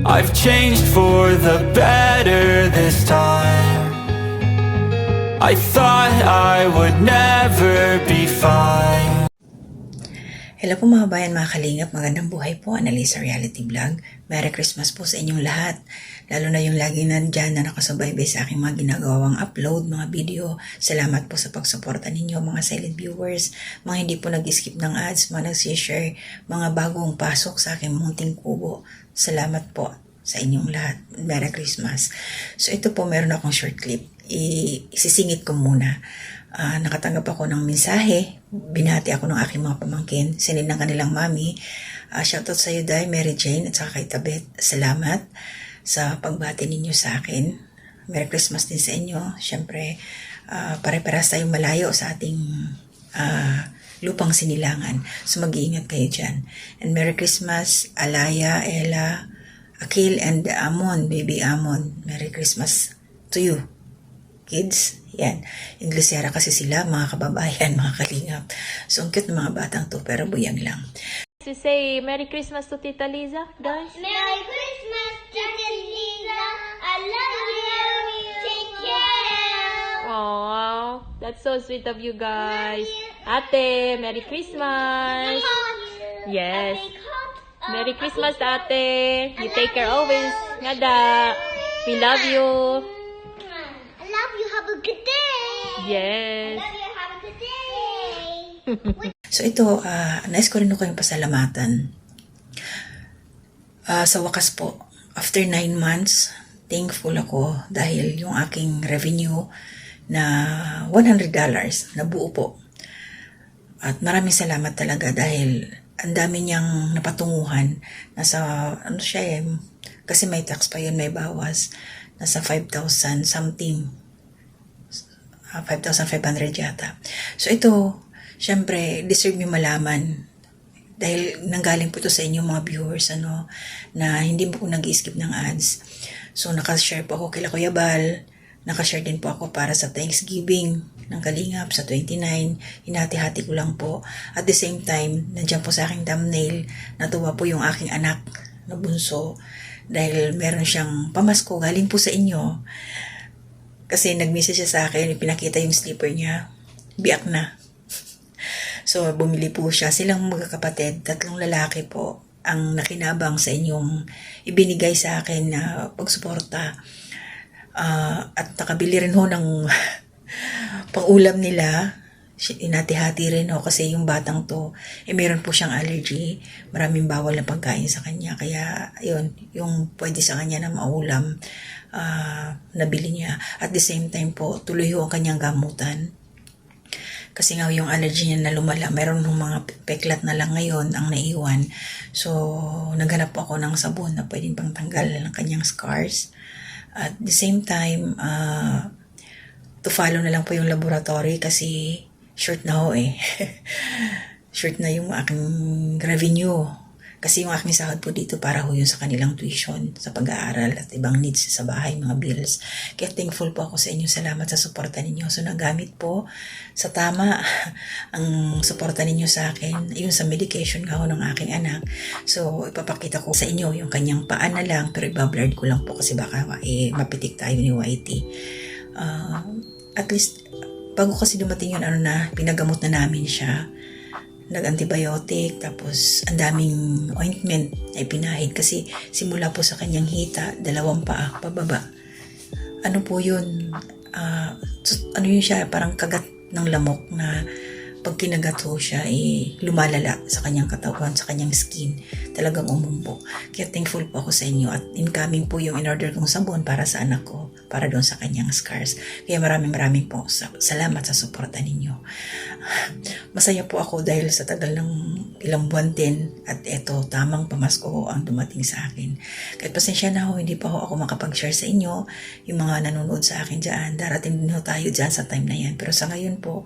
I've changed for the better this time. I thought I would never be fine. Hello po mga bayan, mga kalingap, magandang buhay po, Annalisa Reality Vlog. Merry Christmas po sa inyong lahat. Lalo na yung lagi nandyan na nakasubaybay sa aking mga ginagawang upload, mga video. Salamat po sa pagsuporta ninyo, mga silent viewers, mga hindi po nag-skip ng ads, mga nag-share, mga bagong pasok sa aking munting kubo. Salamat po sa inyong lahat. Merry Christmas. So ito po, meron akong short clip. Isisingit ko muna. Nakatanggap ako ng mensahe, binati ako ng aking mga pamangkin, sinend ng kanilang mami. Shoutout sa iyo, Day, Mary Jane, at saka kay Tabet. Salamat sa pagbati ninyo sa akin. Merry Christmas din sa inyo. Siyempre, pare-paras tayong malayo sa ating lupang sinilangan. So mag-iingat kayo dyan. And Merry Christmas, Alaya, Ella, Akil, and Amon, baby Amon. Merry Christmas to you, kids. Yan. Inglesera kasi sila, mga kababayan, mga kalingap. So, ang cute ng mga batang to, pero buyang lang. To say Merry Christmas to Tita Liza, guys. Merry Christmas, Tita Lisa. I love you. Take care. Aww, that's so sweet of you guys. Ate, Merry Christmas. Yes. Merry Christmas, Ate. You take care always. Ngada. We love you. I love you. Have a good day. Yes. Love you. Have a good day. So, ito, nais ko rin ko yung pasalamatan. Sa wakas po, after 9 months, thankful ako dahil yung aking revenue na $100 nabuo po. At maraming salamat talaga dahil ang dami niyang napatunguhan. Nasa, kasi may tax pa yun, may bawas. Nasa 5,000 something. 5,500 yata. So ito, syempre, deserve nyo malaman. Dahil nanggaling po ito sa inyo mga viewers, na hindi po nag-skip ng ads. So nakashare po ako kila Kuya Bal. Nakashare din po ako para sa Thanksgiving ng Kalingap sa 29. Hinati-hati ko lang po. At the same time, nandiyan po sa aking thumbnail, natuwa po yung aking anak na bunso. Dahil meron siyang pamasko galing po sa inyo. Kasi nag-message siya sa akin, pinakita yung slipper niya. Biyak na. So, bumili po siya. Silang magkakapatid, 3 lalaki po, ang nakinabang sa inyong ibinigay sa akin na pagsuporta. At nakabili rin ho ng pang-ulam nila. Inati-hati rin ho kasi yung batang to, meron po siyang allergy. Maraming bawal na pagkain sa kanya. Kaya, yun, yung pwede sa kanya na maulam, nabili niya. At the same time po, tuloy ho ang kanyang gamutan. Kasi nga yung allergy niya na lumala, meron ng mga peklat na lang ngayon ang naiwan. So, naghanap po ako ng sabon na pwedeng pangtanggal ng kanyang scars. At the same time, to follow na lang po yung laboratory kasi short na ho short na yung aking revenue. Kasi yung aking sahod po dito para ho yun sa kanilang tuition, sa pag-aaral at ibang needs sa bahay, mga bills. Kaya thankful po ako sa inyo. Salamat sa suporta ninyo. So nagamit po sa tama ang suporta ninyo sa akin. Yung sa medication nga ho ng aking anak. So ipapakita ko sa inyo yung kanyang paa na lang, pero ibablurred ko lang po kasi baka mapitik tayo ni YT. At least bago kasi dumating yun, pinagamot na namin siya. Nag-antibiotic, tapos ang daming ointment ay pinahid kasi simula po sa kanyang hita, 2 paa, pababa. Ano po yun? Ano yun siya? Parang kagat ng lamok na pag kinagat ho siya, lumalala sa kanyang katawan, sa kanyang skin. Talagang umumbo. Kaya thankful po ako sa inyo at incoming po yung in-order kong sabon para sa anak ko, para doon sa kanyang scars. Kaya maraming po salamat sa suporta ninyo. Masaya po ako dahil sa tagal ng ilang buwan din at eto, tamang pamasko ang dumating sa akin. Kahit pasensya na ho, hindi pa ho ako makapag-share sa inyo yung mga nanonood sa akin dyan. Darating din ho tayo dyan sa time na yan. Pero sa ngayon po,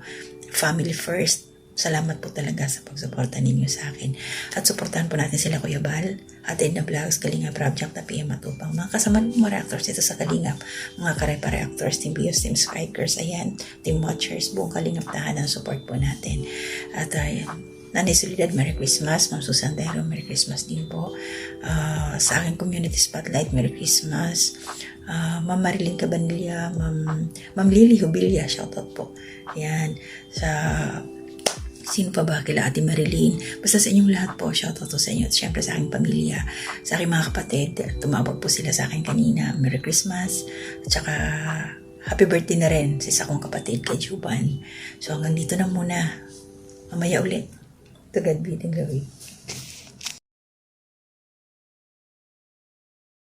family first. Salamat po talaga sa pagsuporta ninyo sa akin. At suportahan po natin sila Kuya Bal, at Edna Vlogs, Kalingap, Project na PM Matupang. Mga kasama ng mga reactors dito sa Kalingap. Mga Karepa reactors, Team Bios, Team Strikers, ayan, Team Watchers, buong Kalingap tahanan, support po natin. At Nanay Soledad, Merry Christmas. Ma'am Susan Dero, Merry Christmas din po. Sa aking Community Spotlight, Merry Christmas. Ma'am Marilyn Cabanilla, Ma'am Lily Hubilia, shoutout po. Yan. Sino pa ba? Kila Ate Marilyn. Basta sa inyong lahat po, shoutout to sa inyo. At syempre sa aking pamilya, sa aking mga kapatid. Tumawag po sila sa akin kanina. Merry Christmas. At saka, happy birthday na rin sa isa kong kapatid kay Juban. So hanggang dito na muna. Mamaya ulit. To God be the glory.